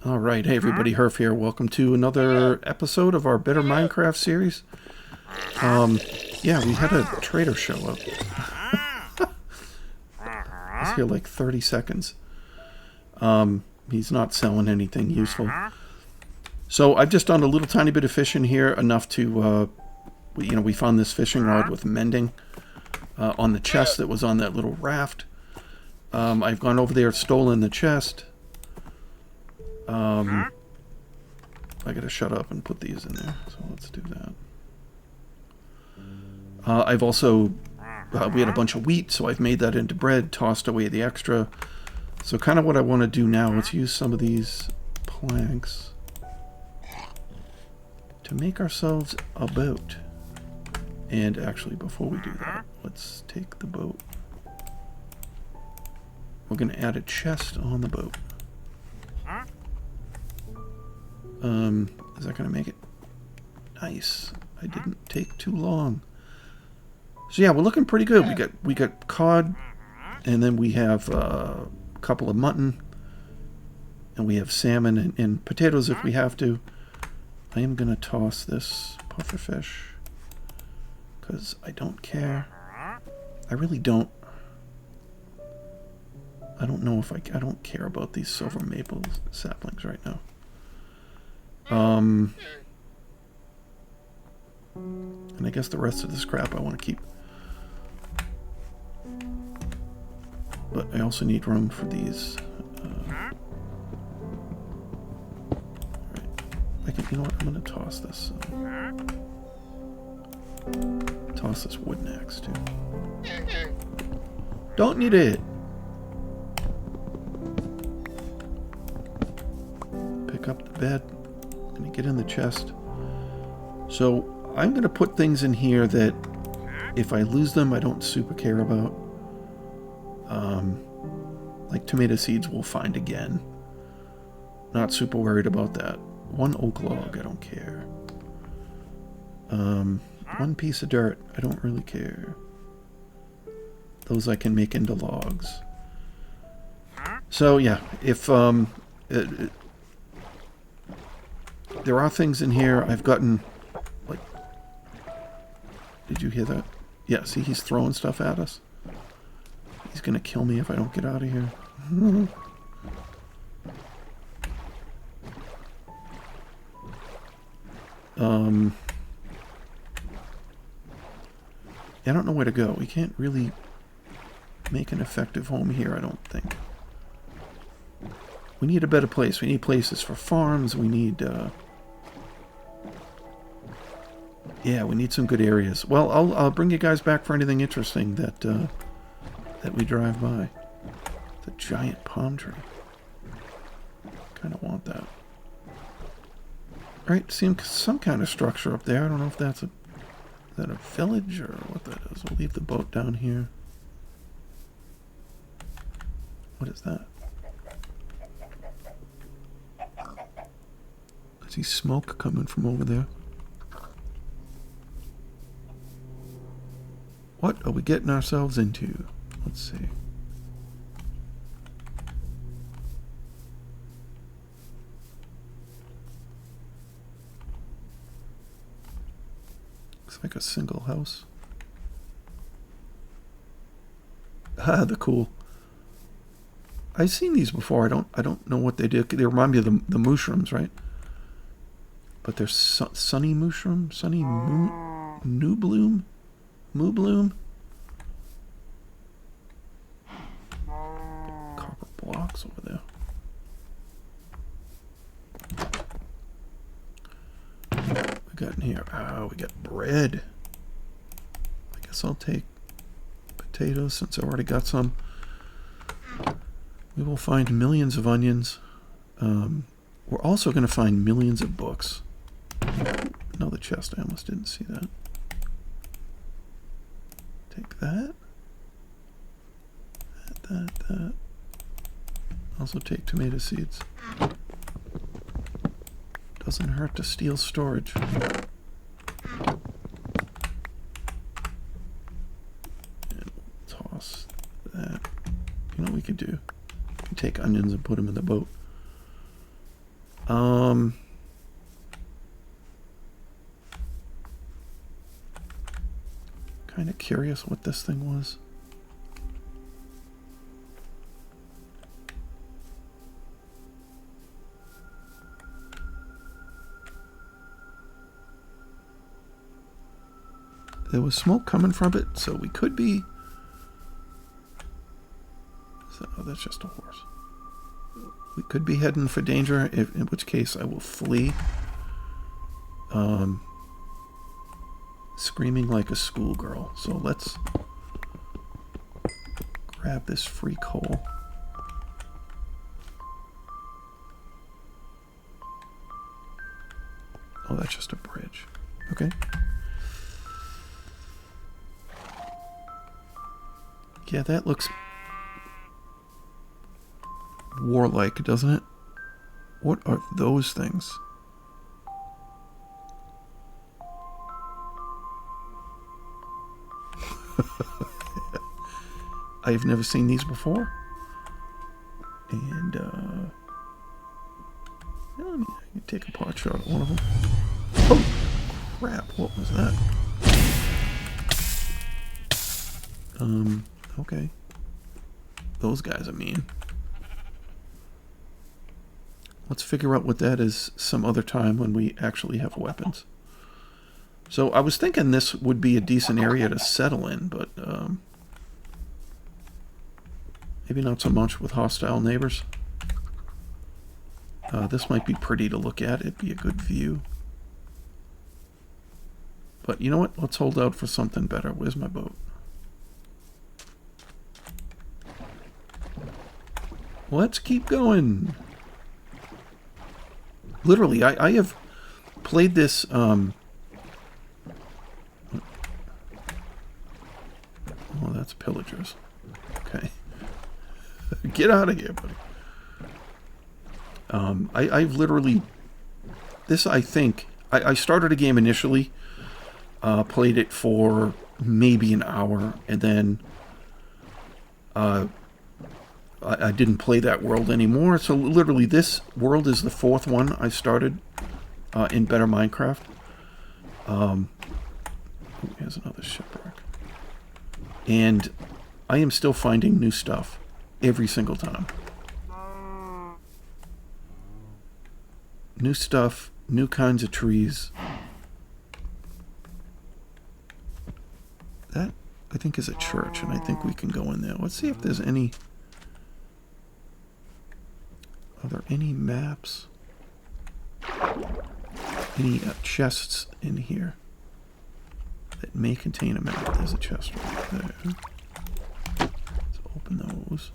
All right, hey everybody, Hrph here. Welcome to another episode of our Better Minecraft series. Yeah, we had a trader show up. He's here like 30 seconds. He's not selling anything useful. So I've just done a little tiny bit of fishing here, enough to, we found this fishing rod with mending on the chest that was on that little raft. I've gone over there, stolen the chest. I gotta shut up and put these in there, so let's do that. I've also, we had a bunch of wheat, so I've made that into bread, tossed away the extra. So kind of what I want to do now, let's use some of these planks to make ourselves a boat. And actually, before we do that, let's take the boat. We're gonna add a chest on the boat. Is that gonna make it? Nice. I didn't take too long. So yeah, we're looking pretty good. We got cod, and then we have a couple of mutton, and we have salmon and potatoes if we have to. I am gonna toss this pufferfish because I don't care. I really don't. I don't know if I don't care about these silver maple saplings right now. And I guess the rest of the scrap I want to keep. But I also need room for these. Right. You know what? I'm going to toss this. Toss this wooden axe too. Don't need it. Pick up the bed. Gonna get in the chest. So I'm gonna put things in here that if I lose them I don't super care about. Like tomato seeds we'll find again. Not super worried about that. One oak log, I don't care. One piece of dirt, I don't really care. Those I can make into logs. So yeah, if there are things in here I've gotten, like, did you hear that? Yeah, see, he's throwing stuff at us. He's gonna kill me if I don't get out of here. I don't know where to go. We can't really make an effective home here, I don't think. We need a better place. We need places for farms. We need, yeah, we need some good areas. Well, I'll bring you guys back for anything interesting that that we drive by. The giant palm tree. Kind of want that. Right, seems some kind of structure up there. I don't know if that's is that a village or what that is. We'll leave the boat down here. What is that? I see smoke coming from over there. What are we getting ourselves into? Let's see. Looks like a single house. Ah, the cool. I've seen these before. I don't know what they do. They remind me of the mushrooms, right? But they're sunny mushroom, sunny new bloom, moo bloom. Copper blocks over there. We got in here. Oh, we got bread. I guess I'll take potatoes since I already got some. We will find millions of onions. We're also going to find millions of books. Another chest. I almost didn't see that. Take that. That. Also take tomato seeds. Doesn't hurt to steal storage. And we'll toss that. You know what we could do? We take onions and put them in the boat. Kind of curious what this thing was. There was smoke coming from it, so we could be... Oh, that's just a horse. We could be heading for danger, in which case I will flee. Screaming like a schoolgirl. So let's grab this free coal. Oh, that's just a bridge. Okay. Yeah, that looks warlike, doesn't it? What are those things? I've never seen these before. And, I can take a pot shot at one of them. Oh, crap. What was that? Okay. Those guys are mean. Let's figure out what that is some other time when we actually have weapons. So I was thinking this would be a decent area to settle in, but maybe not so much with hostile neighbors. This might be pretty to look at. It'd be a good view. But you know what? Let's hold out for something better. Where's my boat? Let's keep going. Literally, I have played this... Oh, that's pillagers. Okay. Get out of here, buddy. I've literally... This, I think... I started a game initially, played it for maybe an hour, and then... I didn't play that world anymore. So literally this world is the fourth one I started in Better Minecraft. Here's another shipwreck. And I am still finding new stuff every single time. New stuff, new kinds of trees. That, I think, is a church, and I think we can go in there. Let's see if there's any... Are there any maps? Any chests in here that may contain a map? There's a chest right there. Let's open those.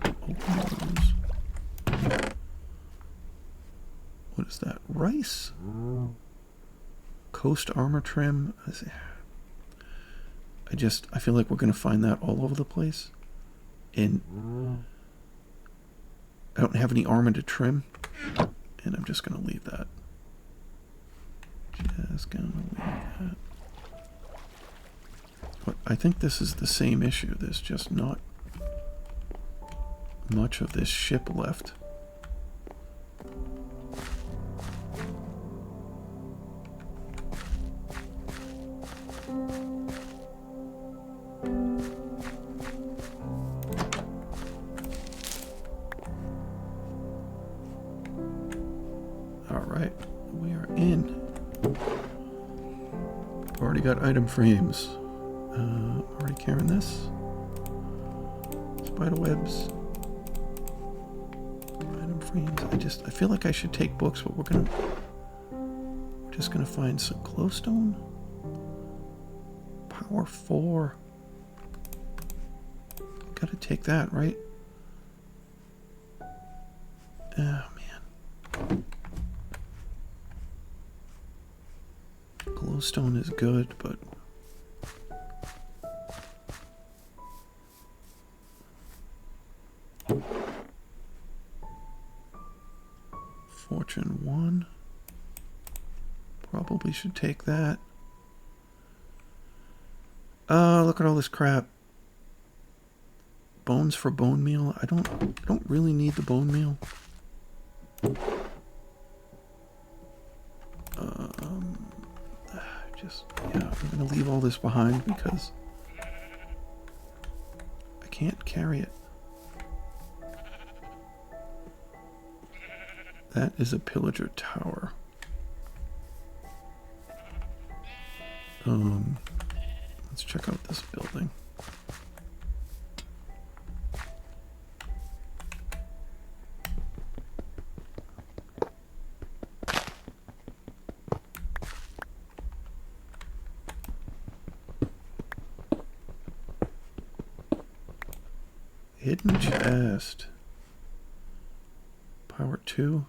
Open those. What is that? Rice? Coast armor trim? I feel like we're going to find that all over the place. And I don't have any armor to trim, and I'm just going to leave that. Just going to leave that. But I think this is the same issue. There's just not much of this ship left. Alright, we are in. Already got item frames. Already carrying this. Spider webs. Item frames. I feel like I should take books, but we're just gonna find some glowstone. Power 4. Gotta take that, right? Oh man. Glowstone is good, but Fortune 1. Probably should take that. Look at all this crap. Bones for bone meal. I don't really need the bone meal. Yeah, I'm gonna leave all this behind because I can't carry it. That is a pillager tower. Let's check out this building. Hidden chest. Power 2.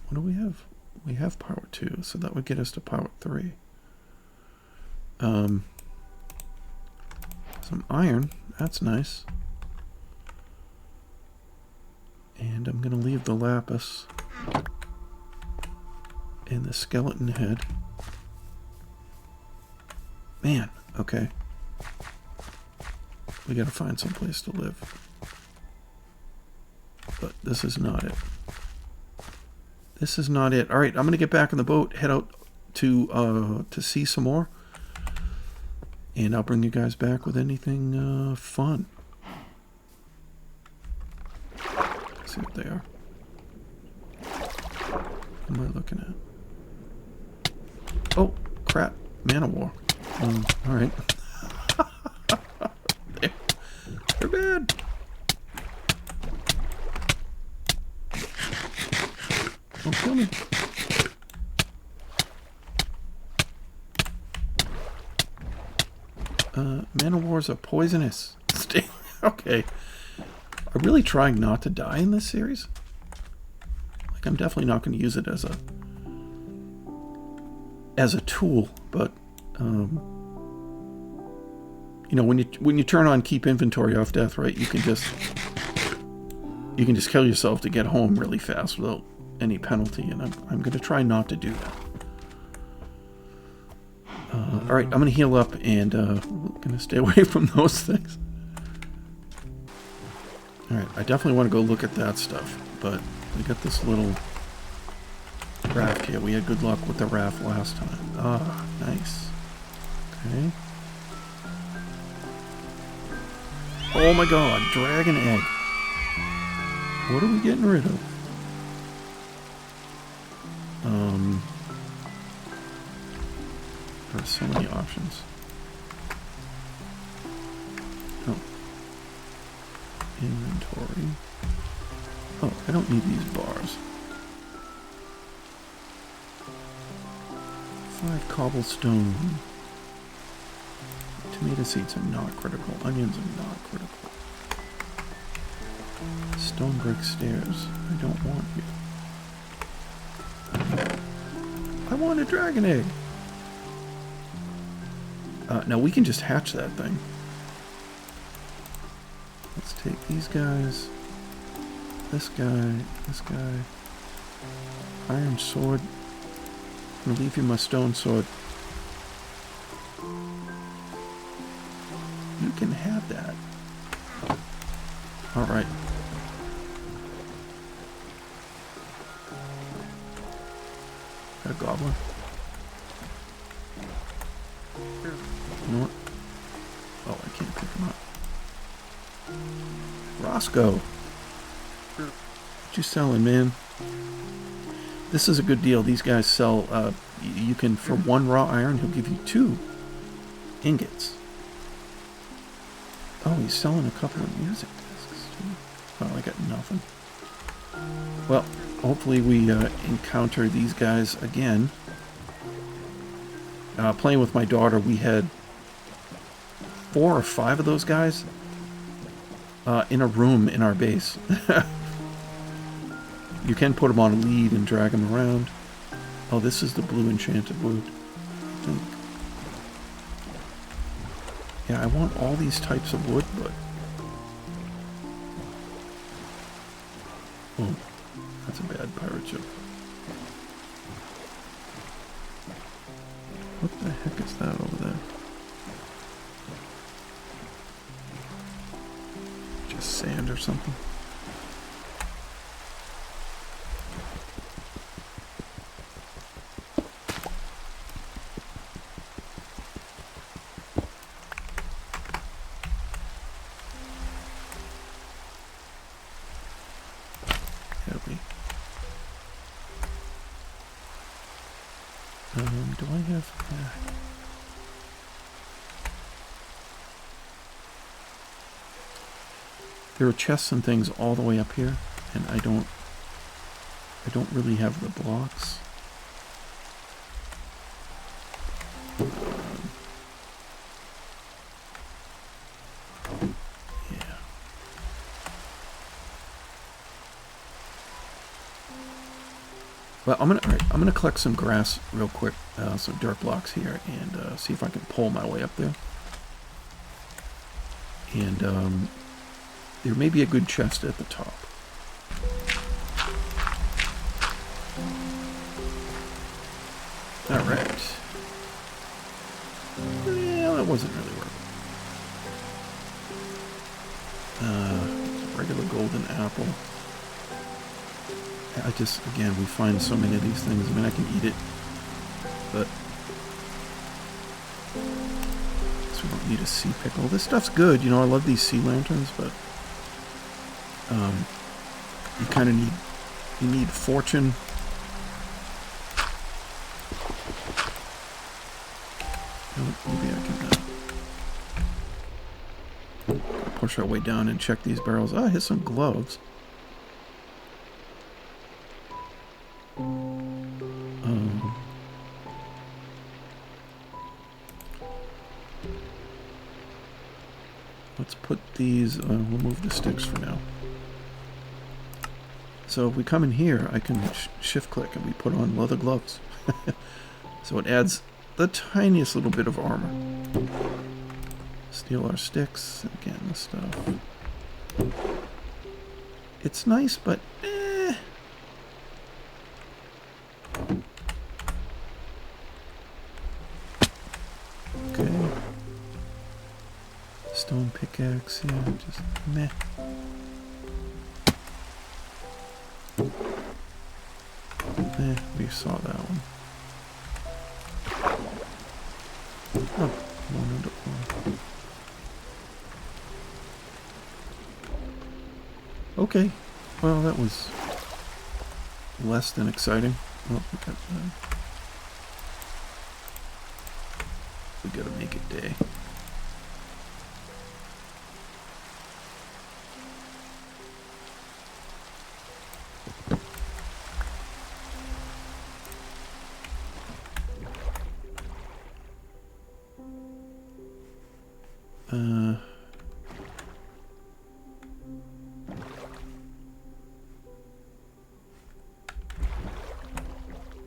What do we have? We have power 2, so that would get us to power 3. Some iron. That's nice. And I'm going to leave the lapis and the skeleton head. Man, okay. We got to find some place to live. But this is not it. This is not it. All right, I'm going to get back on the boat, head out to see some more. And I'll bring you guys back with anything fun. Let's see what they are. What am I looking at? Oh, crap. Man of War. All right. They're bad. Don't kill me. Man of Wars are poisonous. Okay. I'm really trying not to die in this series. Like, I'm definitely not going to use it as a tool, but you know, when you turn on keep inventory off death, right, you can just kill yourself to get home really fast without any penalty, and I'm going to try not to do that. All right, I'm going to heal up, and we're going to stay away from those things. All right, I definitely want to go look at that stuff, but we got this little raft here. We had good luck with the raft last time. Ah, nice. Okay. Oh my god, dragon egg. What are we getting rid of? There are so many options. Oh. Inventory. Oh, I don't need these bars. 5 cobblestone. Tomato seeds are not critical. Onions are not critical. Stone brick stairs. I don't want you. I want a dragon egg. Now we can just hatch that thing. Let's take these guys. This guy. This guy. Iron sword. I'm gonna leave you my stone sword. You can have that. Alright. Got a goblin. You know what? Oh, I can't pick him up. Roscoe. What you selling, man? This is a good deal. These guys sell, you can, for 1 raw iron, he'll give you 2 ingots. Oh, he's selling a couple of music discs, too. Oh, I got nothing. Well, hopefully we encounter these guys again. Playing with my daughter, we had 4 or 5 of those guys in a room in our base. You can put them on a lead and drag them around. Oh, this is the blue enchanted wood, I think. Yeah, I want all these types of wood, but... Oh, that's a bad pirate ship. What the heck is that over there? Just sand or something? I have... There are chests and things all the way up here, and I don't really have the blocks. Yeah. Well, I'm gonna collect some grass real quick, some dirt blocks here, and see if I can pull my way up there. And there may be a good chest at the top. All right. Yeah, that wasn't really worth it. Regular golden apple. I just, again, we find so many of these things. I mean, I can eat it, but I guess we don't need a sea pickle. This stuff's good. You know, I love these sea lanterns, but you kind of need fortune. Maybe I can push our way down and check these barrels. Oh, here's some gloves. Let's put these, we'll move the sticks for now. So if we come in here, I can shift click and we put on leather gloves. So it adds the tiniest little bit of armor. Steal our sticks, again, this stuff. It's nice, but eh. Okay. Stone pickaxe, yeah, just meh. We saw that one. Oh, one under one. Okay, well that was less than exciting. Oh, we gotta make it day.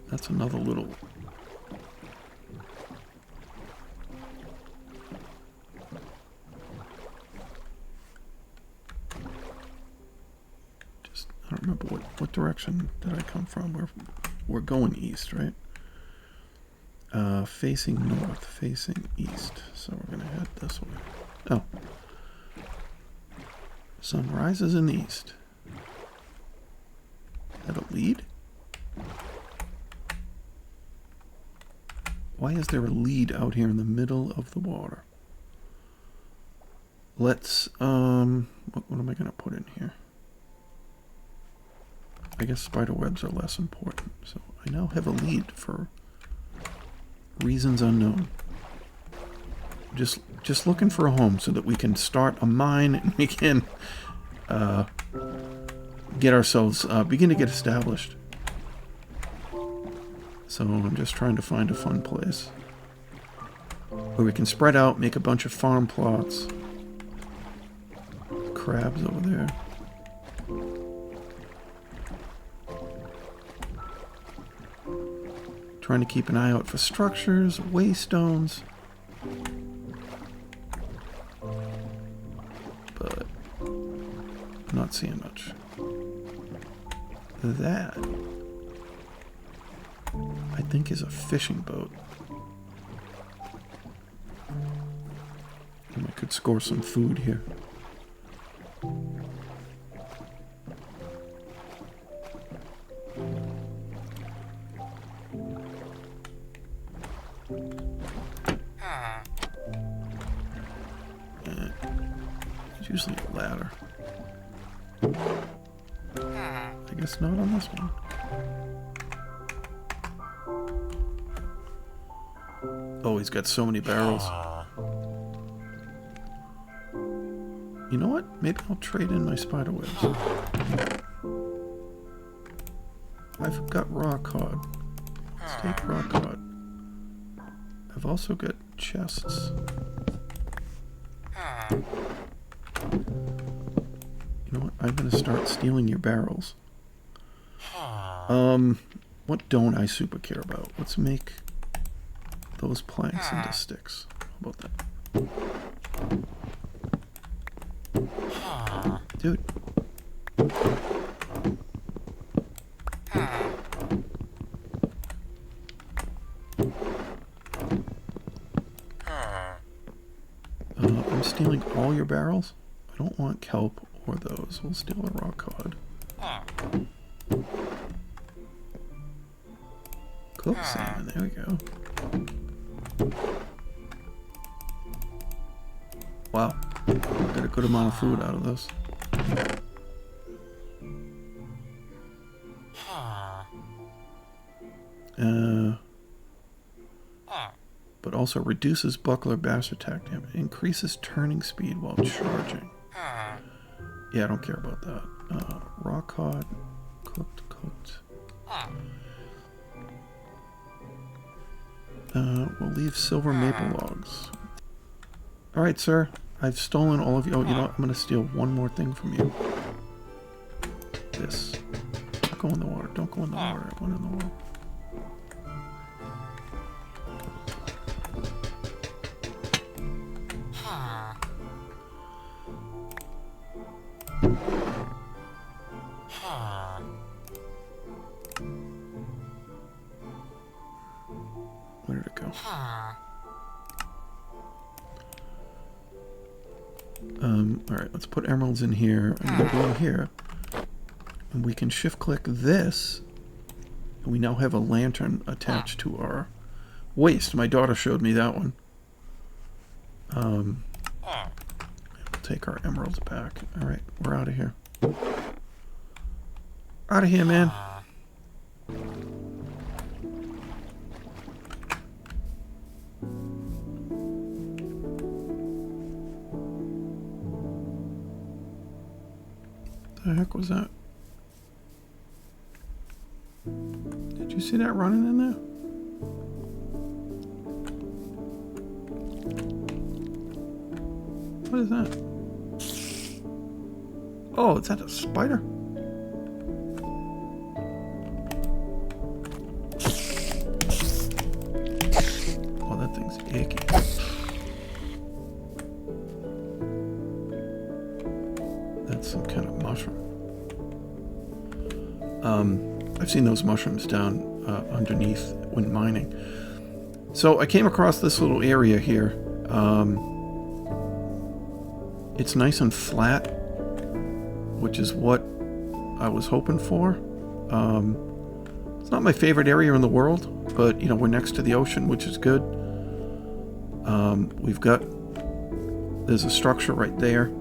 That's another little... Just, I don't remember what direction did I come from. We're going east, right? Facing north, facing east. So we're gonna head this way. Oh. Sun rises in the east. Is that a lead? Why is there a lead out here in the middle of the water? Let's, what am I going to put in here? I guess spider webs are less important. So I now have a lead for reasons unknown. Just looking for a home so that we can start a mine and we can get ourselves, begin to get established. So I'm just trying to find a fun place where we can spread out, make a bunch of farm plots. Crabs over there. Trying to keep an eye out for structures, waystones. But I'm not seeing much. That, I think, is a fishing boat. And I could score some food here. It's usually a ladder. I guess not on this one. Oh, he's got so many barrels. You know what? Maybe I'll trade in my spider webs. I've got raw cod. Let's take raw cod. I've also got chests. You know what? I'm going to start stealing your barrels. What don't I super care about? Let's make those planks into sticks. How about that? Dude. I'm stealing all your barrels. I don't want kelp or those. We'll steal a raw cod. Cooked salmon, there we go. Wow, got a good amount of food out of this. But also reduces buckler bash attack damage. Increases turning speed while charging. Yeah, I don't care about that. Raw cod, cooked. We'll leave silver maple logs. Alright, sir. I've stolen all of you. Oh, you know what? I'm going to steal one more thing from you. This. Don't go in the water. Don't go in the water. I went in the water. Where did it go? Alright, let's put emeralds in here. I'm going to go here. And we can shift click this. And we now have a lantern attached to our waist. My daughter showed me that one. We'll take our emeralds back. Alright, we're out of here. Out of here, man. The heck was that? Did you see that running in there? What is that? Oh, is that a spider? Oh, that thing's icky. That's some kind of mushroom. I've seen those mushrooms down underneath when mining. So I came across this little area here. It's nice and flat, which is what I was hoping for. It's not my favorite area in the world, but you know, we're next to the ocean, which is good. There's a structure right there.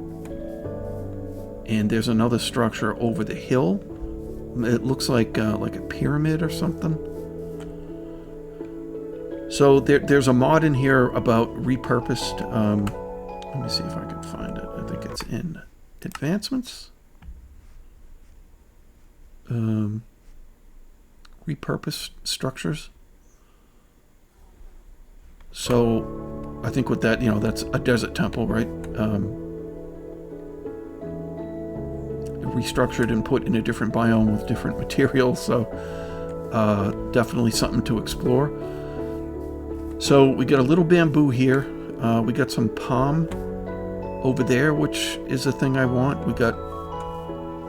And there's another structure over the hill. It looks like a pyramid or something. So there's a mod in here about repurposed. Let me see if I can find it. I think it's in advancements. Repurposed structures. So I think with that, you know, that's a desert temple, right? Restructured and put in a different biome with different materials, so definitely something to explore. So we got a little bamboo here. We got some palm over there, which is a thing I want. We got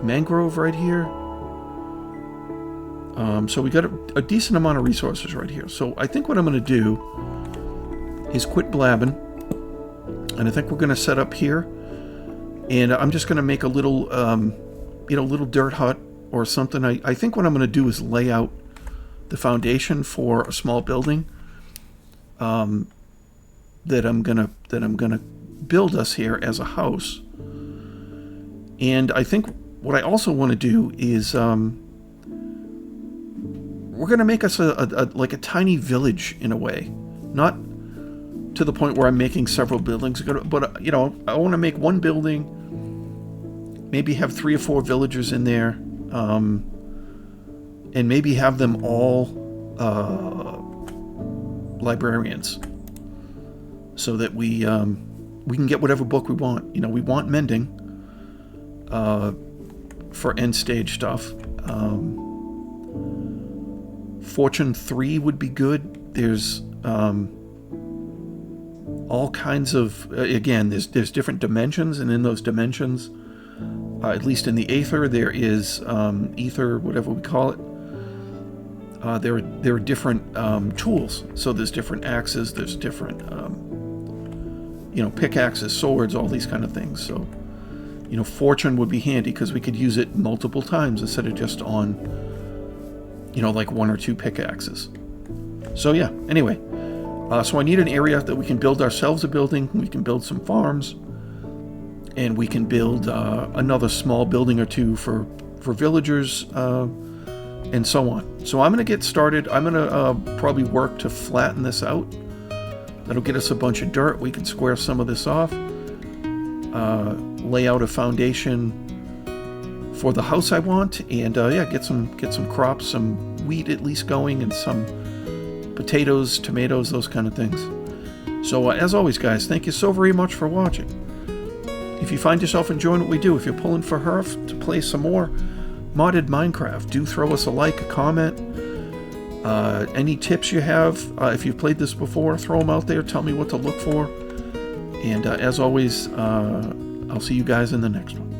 mangrove right here. So we got a decent amount of resources right here. So I think what I'm going to do is quit blabbing, and I think we're going to set up here, and I'm just going to make a little little dirt hut or something. I think what I'm going to do is lay out the foundation for a small building that I'm gonna build us here as a house. And I think what I also want to do is we're gonna make us like a tiny village in a way, not to the point where I'm making several buildings. But, you know, I want to make one building, maybe have 3 or 4 villagers in there, and maybe have them all librarians, so that we can get whatever book we want. You know, we want mending for end stage stuff. Fortune 3 would be good. There's all kinds of, again, there's different dimensions, and in those dimensions, at least in the Aether, there is ether, whatever we call it. There are different tools. So there's different axes, there's different you know, pickaxes, swords, all these kind of things. So, you know, fortune would be handy because we could use it multiple times instead of just on, you know, like 1 or 2 pickaxes. So yeah, anyway, so I need an area that we can build ourselves a building, we can build some farms, and we can build another small building or 2 for villagers, and so on. So I'm going to get started. I'm going to probably work to flatten this out. That'll get us a bunch of dirt. We can square some of this off, lay out a foundation for the house I want, and yeah, get some crops, some wheat at least going, and some potatoes, tomatoes, those kind of things. So as always, guys, thank you so very much for watching. If you find yourself enjoying what we do, if you're pulling for Hrph to play some more modded Minecraft, do throw us a like, a comment. Any tips you have, if you've played this before, throw them out there. Tell me what to look for. And as always, I'll see you guys in the next one.